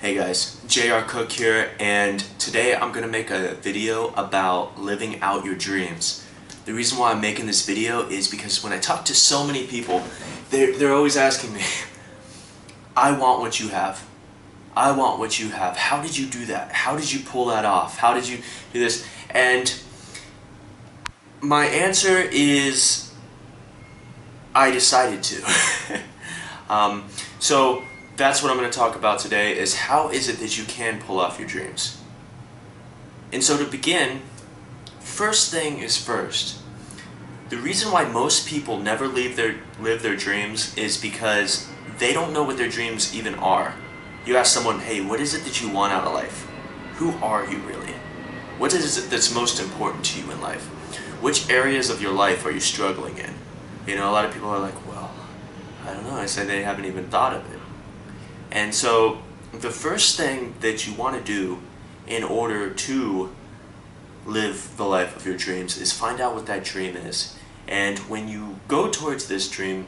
Hey guys, JR Cook here, and today I'm going to make a video about living out your dreams. The reason why I'm making this video is because when I talk to so many people, they're always asking me, I want what you have. I want what you have. How did you do that? How did you pull that off? How did you do this? And my answer is, I decided to. So that's what I'm going to talk about today, is how is it that you can pull off your dreams. And so to begin, first thing is first. The reason why most people never live their dreams is because they don't know what their dreams even are. You ask someone, hey, what is it that you want out of life? Who are you really? What is it that's most important to you in life? Which areas of your life are you struggling in? You know, a lot of people are like, well, I don't know. I say they haven't even thought of it. And so the first thing that you want to do in order to live the life of your dreams is find out what that dream is. And when you go towards this dream,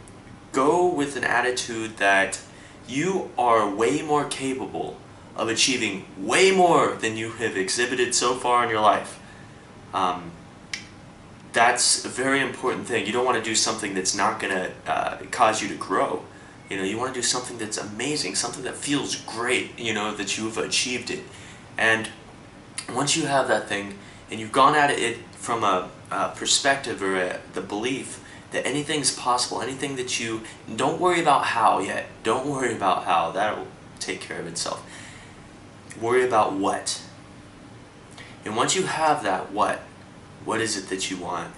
go with an attitude that you are way more capable of achieving way more than you have exhibited so far in your life. That's a very important thing. You don't want to do something that's not going to cause you to grow. You know, you want to do something that's amazing, something that feels great, you know, that you've achieved it. And once you have that thing, and you've gone at it from a perspective or the belief that anything's possible, anything that you, don't worry about how yet. Don't worry about how. That'll take care of itself. Worry about what. And once you have that what is it that you want?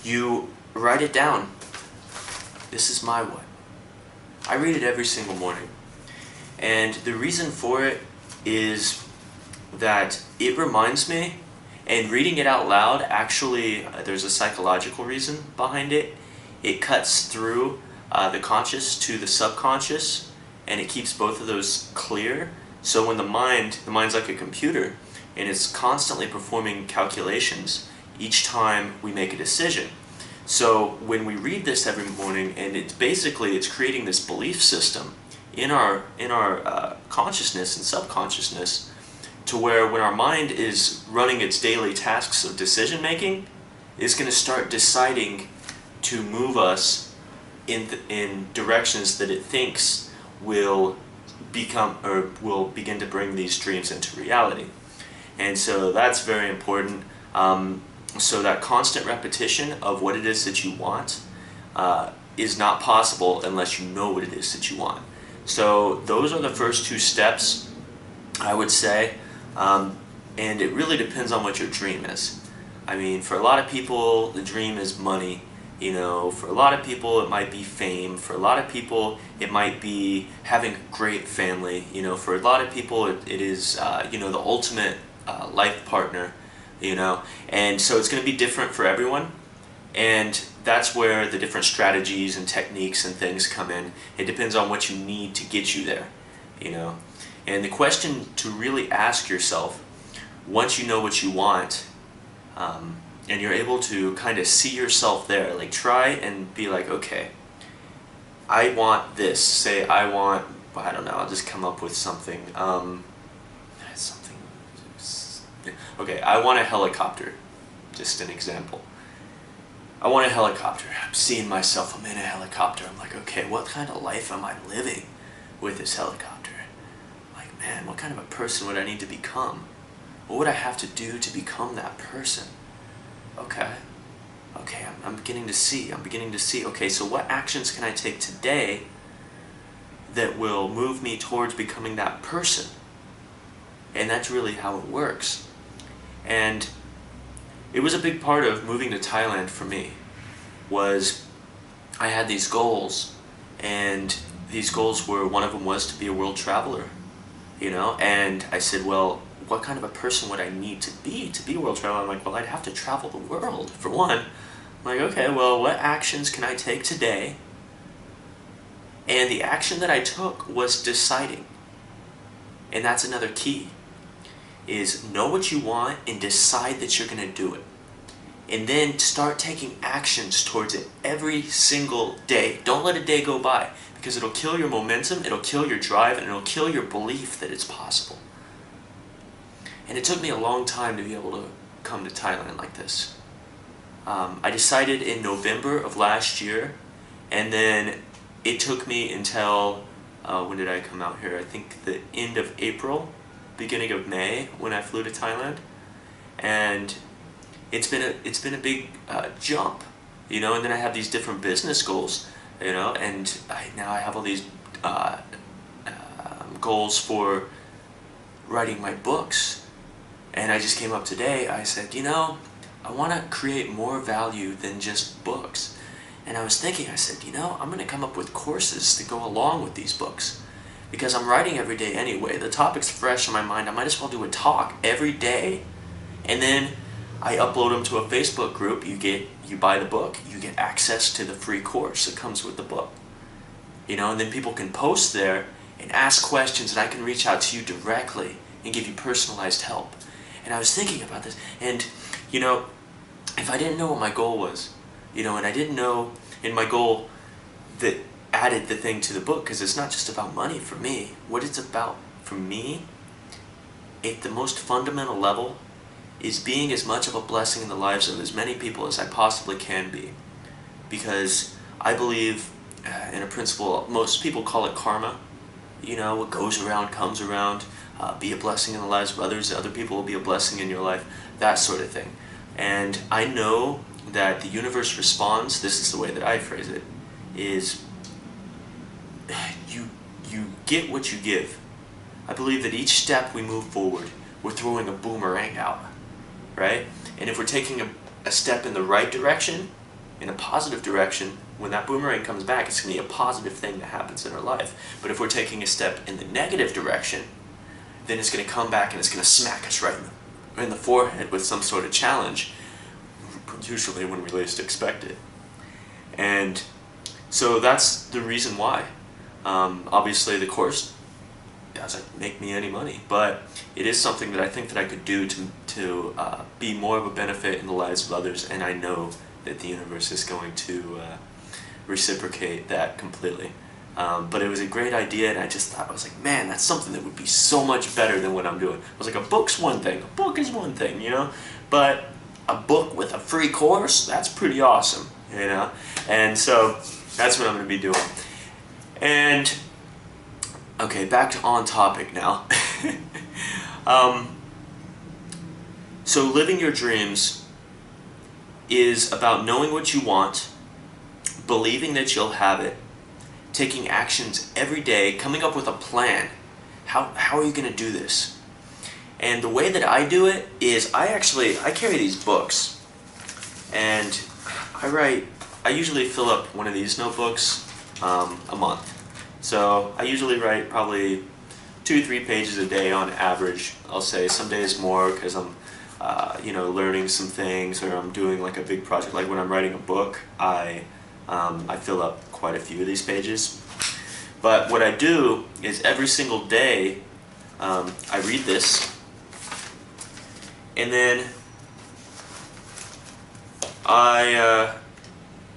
You write it down. This is my what. I read it every single morning. And the reason for it is that it reminds me, and reading it out loud, actually, there's a psychological reason behind it. It cuts through the conscious to the subconscious, and it keeps both of those clear. So when the mind's like a computer, and it's constantly performing calculations each time we make a decision. So when we read this every morning, and it's creating this belief system in our consciousness and subconsciousness, to where when our mind is running its daily tasks of decision making, it's going to start deciding to move us in directions that it thinks will begin to bring these dreams into reality. And so that's very important. So that constant repetition of what it is that you want is not possible unless you know what it is that you want. So those are the first two steps, I would say. And it really depends on what your dream is. I mean, for a lot of people, the dream is money. You know, for a lot of people, it might be fame. For a lot of people, it might be having a great family. You know, for a lot of people, it is, you know, the ultimate life partner. You know, and so it's going to be different for everyone, and that's where the different strategies and techniques and things come in. It depends on what you need to get you there, you know. And the question to really ask yourself, once you know what you want, and you're able to kind of see yourself there, like try and be like, okay, I want this. Say I want, I don't know, I'll just come up with something. Okay, I want a helicopter. Just an example. I want a helicopter. I'm seeing myself, I'm in a helicopter. I'm like, okay, what kind of life am I living with this helicopter? Like, man, what kind of a person would I need to become? What would I have to do to become that person? Okay, I'm beginning to see. Okay, so what actions can I take today that will move me towards becoming that person? And that's really how it works. And it was a big part of moving to Thailand for me, was I had these goals, and these goals were, one of them was to be a world traveler, you know, and I said, well, what kind of a person would I need to be a world traveler? I'm like, well, I'd have to travel the world, for one. I'm like, okay, well, what actions can I take today? And the action that I took was deciding, and that's another key. Is know what you want and decide that you're going to do it. And then start taking actions towards it every single day. Don't let a day go by, because it'll kill your momentum, it'll kill your drive, and it'll kill your belief that it's possible. And it took me a long time to be able to come to Thailand like this. I decided in November of last year, and then it took me until, when did I come out here? I think the end of April, beginning of May, when I flew to Thailand. And it's been a big jump, you know, and then I have these different business goals, you know, and now I have all these goals for writing my books. And I just came up today, I said, you know, I want to create more value than just books. And I was thinking, I said, you know, I'm going to come up with courses to go along with these books. Because I'm writing every day anyway, the topic's fresh in my mind, I might as well do a talk every day. And then I upload them to a Facebook group, you buy the book, you get access to the free course that comes with the book. You know, and then people can post there and ask questions, and I can reach out to you directly and give you personalized help. And I was thinking about this, and you know, if I didn't know what my goal was, you know, and I didn't know in my goal that added the thing to the book, because it's not just about money for me. What it's about for me, at the most fundamental level, is being as much of a blessing in the lives of as many people as I possibly can be. Because I believe in a principle, most people call it karma. You know, what goes around comes around. Be a blessing in the lives of others, other people will be a blessing in your life, that sort of thing. And I know that the universe responds, this is the way that I phrase it, is you get what you give. I believe that each step we move forward, we're throwing a boomerang out, right? And if we're taking a step in the right direction, in a positive direction, when that boomerang comes back, it's going to be a positive thing that happens in our life. But if we're taking a step in the negative direction, then it's going to come back and it's going to smack us right in the forehead with some sort of challenge, usually when we least expect it. And so that's the reason why. Obviously the course doesn't make me any money, but it is something that I think that I could do to be more of a benefit in the lives of others, and I know that the universe is going to reciprocate that completely. But it was a great idea, and I just thought, I was like, man, that's something that would be so much better than what I'm doing. I was like, a book's one thing, a book is one thing, you know, but a book with a free course, that's pretty awesome, you know, and so that's what I'm going to be doing. And, okay, back to on topic now. So living your dreams is about knowing what you want, believing that you'll have it, taking actions every day, coming up with a plan. How are you going to do this? And the way that I do it is I carry these books, and I usually fill up one of these notebooks a month. So I usually write probably 2-3 pages a day on average. I'll say some days more because I'm you know, learning some things, or I'm doing like a big project. Like when I'm writing a book, I fill up quite a few of these pages. But what I do is every single day I read this, and then I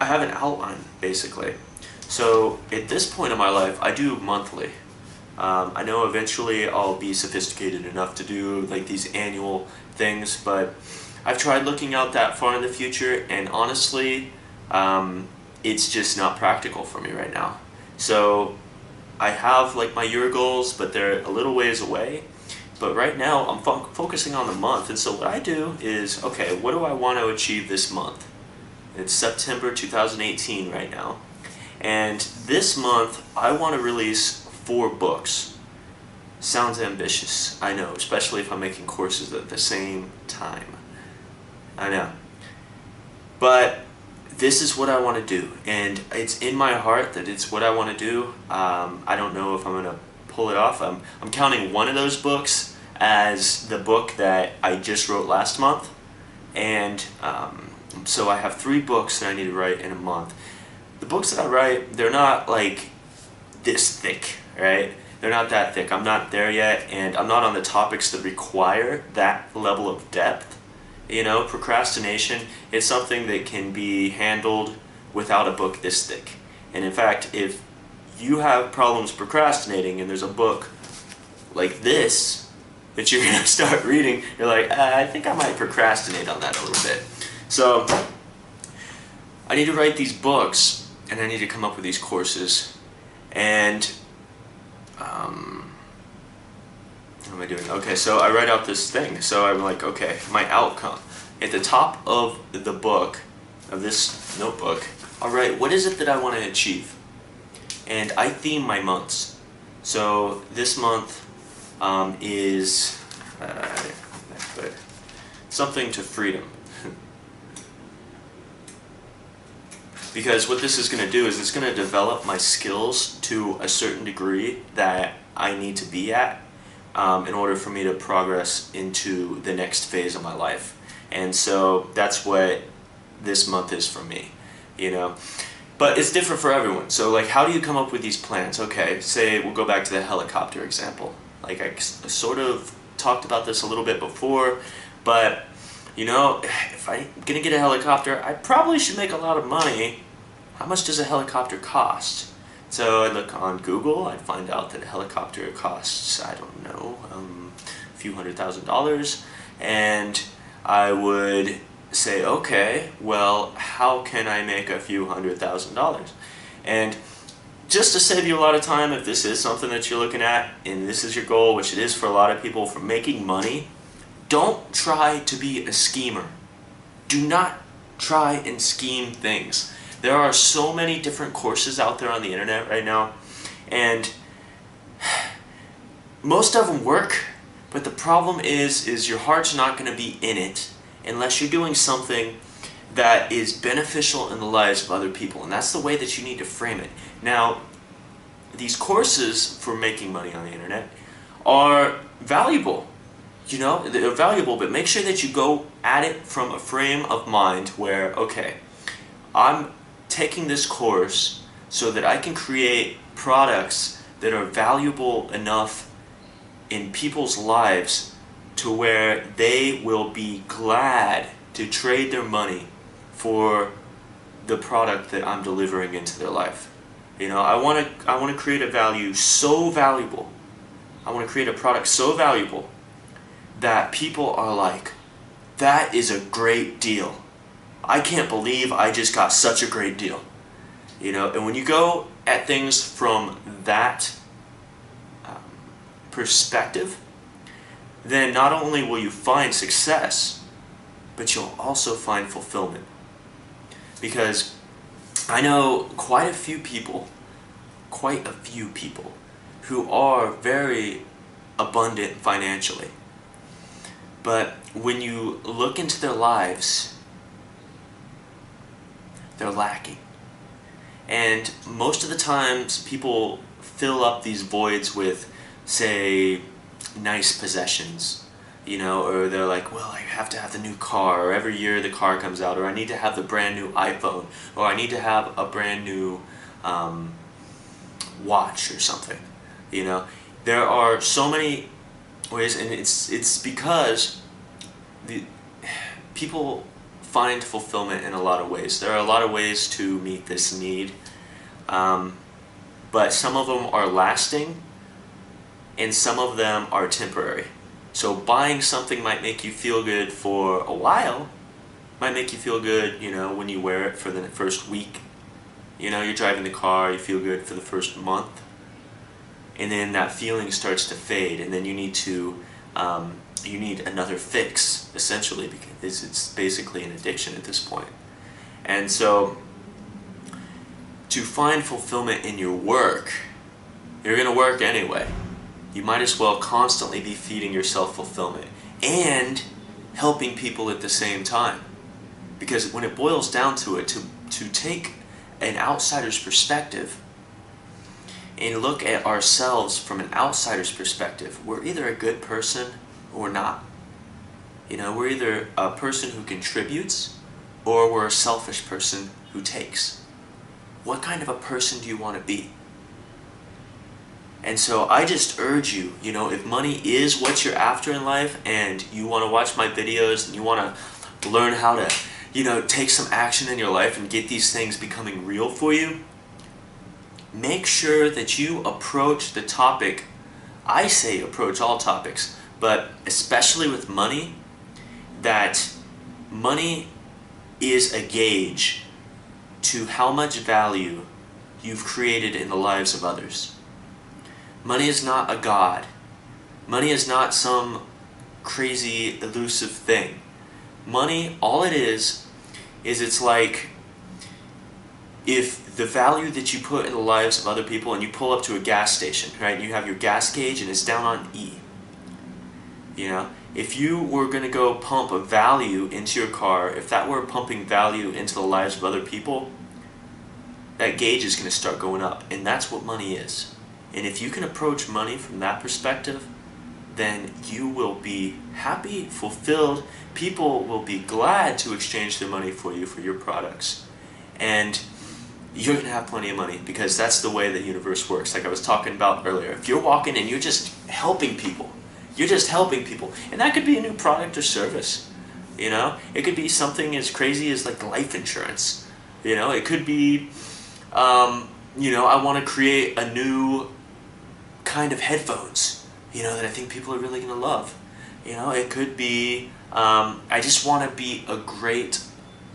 have an outline, basically. So at this point in my life, I do monthly. I know eventually I'll be sophisticated enough to do like these annual things, but I've tried looking out that far in the future, and honestly, it's just not practical for me right now. So I have like my year goals, but they're a little ways away. But right now I'm focusing on the month, and so what I do is, okay, what do I want to achieve this month? It's September 2018 right now, and this month I want to release 4 books. Sounds ambitious, I know, especially if I'm making courses at the same time. I know. But this is what I want to do, and it's in my heart that it's what I want to do. I don't know if I'm going to pull it off. I'm counting one of those books as the book that I just wrote last month, and so I have 3 books that I need to write in a month. The books that I write, they're not like this thick, right? They're not that thick. I'm not there yet, and I'm not on the topics that require that level of depth. You know, procrastination is something that can be handled without a book this thick. And in fact, if you have problems procrastinating and there's a book like this that you're going to start reading, you're like, I think I might procrastinate on that a little bit. So I need to write these books, and I need to come up with these courses, and what am I doing? Okay, so I write out this thing. So I'm like, okay, my outcome. At the top of the book, of this notebook, I'll write, what is it that I want to achieve? And I theme my months. So this month is something to freedom. Because what this is going to do is it's going to develop my skills to a certain degree that I need to be at in order for me to progress into the next phase of my life. And so that's what this month is for me, you know. But it's different for everyone. So like, how do you come up with these plans? Okay, say we'll go back to the helicopter example. Like I sort of talked about this a little bit before, but you know, if I'm gonna get a helicopter, I probably should make a lot of money. How much does a helicopter cost? So I look on Google, I'd find out that a helicopter costs, I don't know, a few $100,000, and I would say, okay, well, how can I make a few $100,000? And just to save you a lot of time, if this is something that you're looking at, and this is your goal, which it is for a lot of people, for making money, don't try to be a schemer. Do not try and scheme things. There are so many different courses out there on the internet right now, and most of them work, but the problem is your heart's not going to be in it unless you're doing something that is beneficial in the lives of other people, and that's the way that you need to frame it. Now, these courses for making money on the internet are valuable. You know, they're valuable, but make sure that you go at it from a frame of mind where, okay, I'm taking this course so that I can create products that are valuable enough in people's lives to where they will be glad to trade their money for the product that I'm delivering into their life. You know, I want to create a value so valuable. I want to create a product so valuable that people are like, that is a great deal. I can't believe I just got such a great deal. You know, and when you go at things from that perspective, then not only will you find success, but you'll also find fulfillment. Because I know quite a few people who are very abundant financially. But when you look into their lives, they're lacking. And most of the times people fill up these voids with, say, nice possessions, you know, or they're like, well, I have to have the new car, or every year the car comes out, or I need to have the brand new iPhone, or I need to have a brand new watch or something. You know, there are so many ways, and it's because people find fulfillment in a lot of ways. There are a lot of ways to meet this need, but some of them are lasting, and some of them are temporary. So buying something might make you feel good for a while, might make you feel good, you know, when you wear it for the first week. You know, you're driving the car, you feel good for the first month, and then that feeling starts to fade, and then you need to you need another fix, essentially, because it's basically an addiction at this point. And so to find fulfillment in your work, you're going to work anyway. You might as well constantly be feeding yourself fulfillment and helping people at the same time. Because when it boils down to it, to take an outsider's perspective and look at ourselves from an outsider's perspective, we're either a good person or not. You know, we're either a person who contributes or we're a selfish person who takes. What kind of a person do you want to be? And so I just urge you, you know, if money is what you're after in life and you want to watch my videos and you want to learn how to, you know, take some action in your life and get these things becoming real for you, make sure that you approach the topic. I say approach all topics, but especially with money, that money is a gauge to how much value you've created in the lives of others. Money is not a god. Money is not some crazy elusive thing. Money, all it is it's like if the value that you put in the lives of other people, and you pull up to a gas station, right, and you have your gas gauge and it's down on E. You know, if you were going to go pump a value into your car, if that were pumping value into the lives of other people, that gauge is going to start going up. And that's what money is. And if you can approach money from that perspective, then you will be happy, fulfilled. People will be glad to exchange their money for you for your products. And you're going to have plenty of money, because that's the way the universe works. Like I was talking about earlier. If you're walking and you're just helping people, you're just helping people. And that could be a new product or service. You know, it could be something as crazy as like life insurance. You know, it could be, you know, I want to create a new kind of headphones, you know, that I think people are really going to love. You know, it could be, I just want to be a great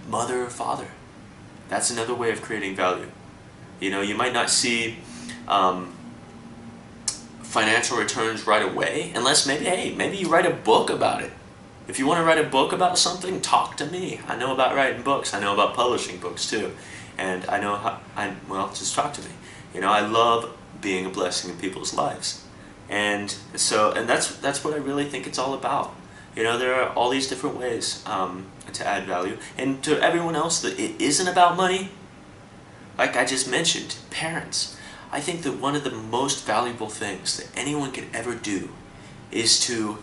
mother or father. That's another way of creating value. You know, you might not see financial returns right away, unless maybe, hey, maybe you write a book about it. If you want to write a book about something, talk to me. I know about writing books. I know about publishing books too. And I know how, well, just talk to me. You know, I love being a blessing in people's lives. And so, and that's what I really think it's all about. You know, there are all these different ways to add value. And to everyone else that it isn't about money, like I just mentioned, parents. I think that one of the most valuable things that anyone can ever do is to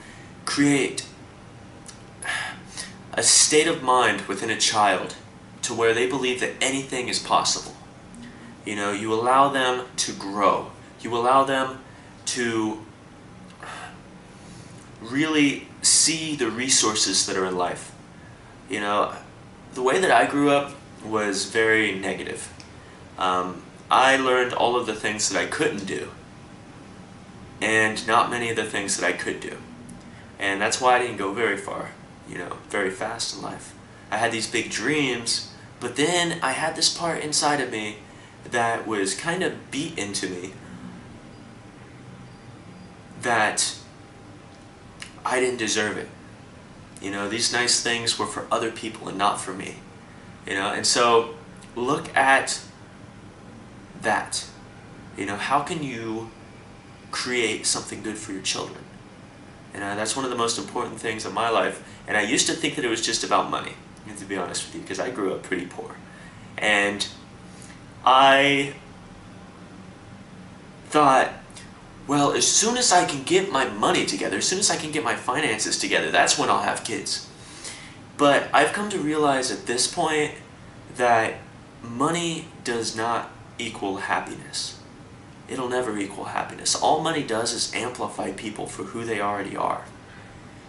create a state of mind within a child to where they believe that anything is possible. You know, you allow them to grow. You allow them to really see the resources that are in life. You know, the way that I grew up was very negative. I learned all of the things that I couldn't do, and not many of the things that I could do. And that's why I didn't go very far, you know, very fast in life. I had these big dreams, but then I had this part inside of me that was kind of beat into me that I didn't deserve it. You know, these nice things were for other people and not for me. You know, and so look at that. You know, how can you create something good for your children? And that's one of the most important things in my life. And I used to think that it was just about money, to be honest with you, because I grew up pretty poor. And I thought, well, as soon as I can get my money together, as soon as I can get my finances together, that's when I'll have kids. But I've come to realize at this point that money does not equal happiness. It'll never equal happiness. All money does is amplify people for who they already are.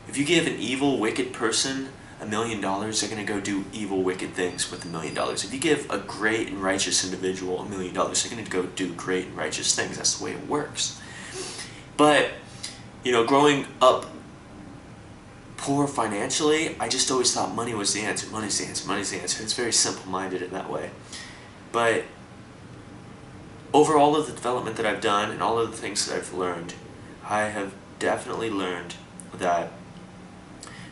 If you give an evil, wicked person $1 million, they're going to go do evil, wicked things with $1 million. If you give a great and righteous individual $1 million, they're going to go do great and righteous things. That's the way it works. But, you know, growing up poor financially, I just always thought money was the answer. Money's the answer. Money's the answer. It's very simple-minded in that way. But over all of the development that I've done and all of the things that I've learned, I have definitely learned that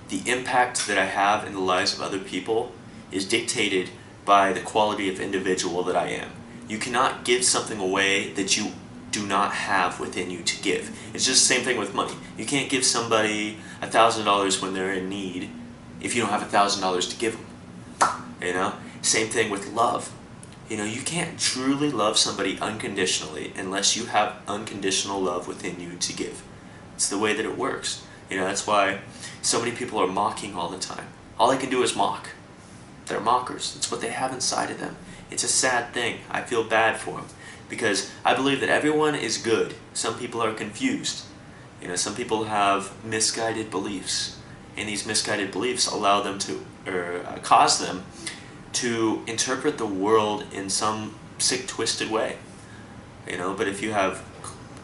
the impact that I have in the lives of other people is dictated by the quality of individual that I am. You cannot give something away that you do not have within you to give. It's just the same thing with money. You can't give somebody $1,000 when they're in need if you don't have $1,000 to give them. You know? Same thing with love. You know, you can't truly love somebody unconditionally unless you have unconditional love within you to give. It's the way that it works. You know, that's why so many people are mocking all the time. All they can do is mock. They're mockers. It's what they have inside of them. It's a sad thing. I feel bad for them because I believe that everyone is good. Some people are confused. You know, some people have misguided beliefs, and these misguided beliefs allow them to, or cause them to interpret the world in some sick, twisted way. But if you have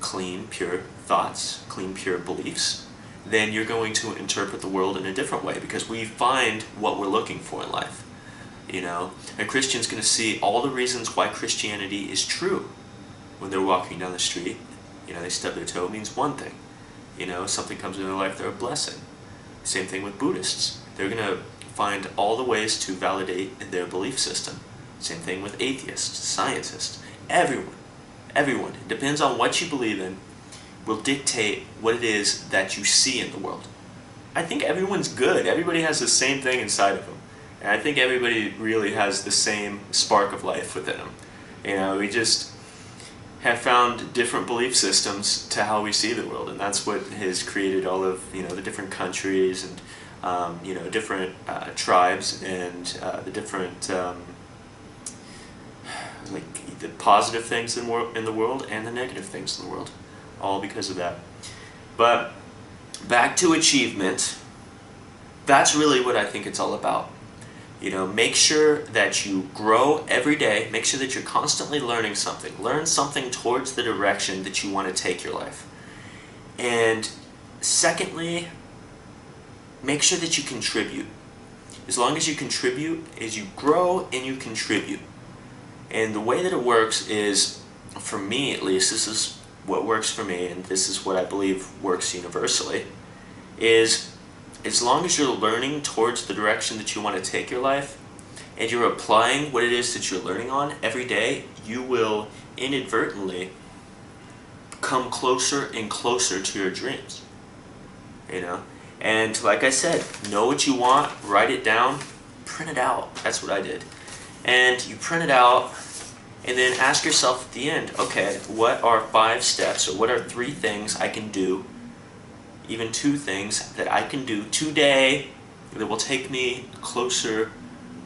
clean, pure thoughts, clean, pure beliefs, then you're going to interpret the world in a different way, because we find what we're looking for in life. A Christian's going to see all the reasons why Christianity is true. When they're walking down the street, they stub their toe, it means one thing. Something comes into their life, they're a blessing. Same thing with Buddhists. They're going to find all the ways to validate their belief system. Same thing with atheists, scientists, everyone. Everyone. It depends on what you believe in, will dictate what it is that you see in the world. I think everyone's good. Everybody has the same thing inside of them. And I think everybody really has the same spark of life within them. We just have found different belief systems to how we see the world, and that's what has created all of the different countries and different tribes and the different like the positive things in the world and the negative things in the world, all because of that. But back to achievement, that's really what I think it's all about. Make sure that you grow every day. Make sure that you're constantly learning something. Learn something towards the direction that you want to take your life. And secondly, make sure that you contribute. As long as you contribute, as you grow and you contribute. And the way that it works is, for me at least, this is what works for me, and this is what I believe works universally, is as long as you're learning towards the direction that you want to take your life, and you're applying what it is that you're learning on every day, you will inadvertently come closer and closer to your dreams. And like I said, know what you want, write it down, print it out. That's what I did. And you print it out, and then ask yourself at the end, okay, what are 5 steps, or what are 3 things I can do, even 2 things that I can do today that will take me closer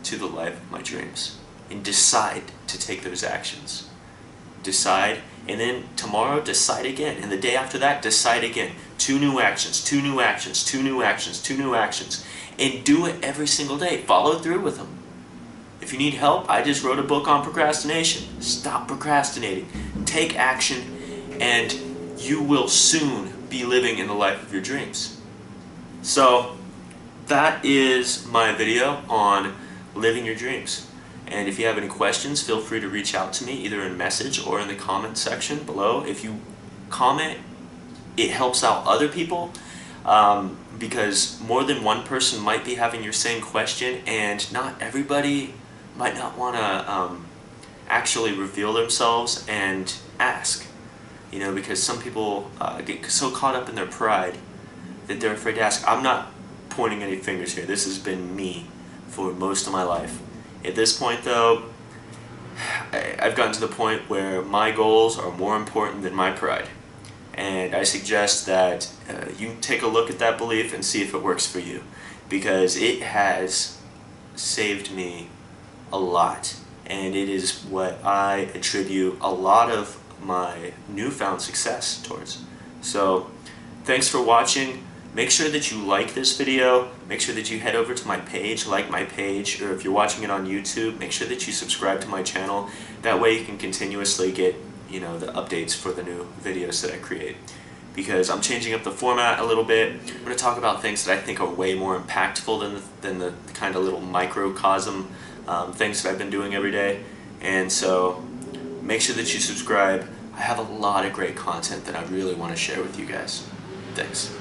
to the life of my dreams, and decide to take those actions. Decide, and then tomorrow decide again, and the day after that decide again. 2 new actions, 2 new actions, 2 new actions, 2 new actions, and do it every single day. Follow through with them. If you need help, I just wrote a book on procrastination. Stop procrastinating. Take action, and you will soon be living in the life of your dreams. So that is my video on living your dreams. And if you have any questions, feel free to reach out to me either in message or in the comment section below. If you comment, it helps out other people, because more than one person might be having your same question, and not everybody might not want to actually reveal themselves and ask. Because some people get so caught up in their pride that they're afraid to ask. I'm not pointing any fingers here. This has been me for most of my life. At this point, though, I've gotten to the point where my goals are more important than my pride. And I suggest that you take a look at that belief and see if it works for you, because it has saved me a lot. And it is what I attribute a lot of my newfound success towards. So thanks for watching. Make sure that you like this video. Make sure that you head over to my page, like my page, or if you're watching it on YouTube, make sure that you subscribe to my channel. That way you can continuously get the updates for the new videos that I create. Because I'm changing up the format a little bit. I'm going to talk about things that I think are way more impactful than the kind of little microcosm things that I've been doing every day. And so make sure that you subscribe. I have a lot of great content that I really want to share with you guys. Thanks.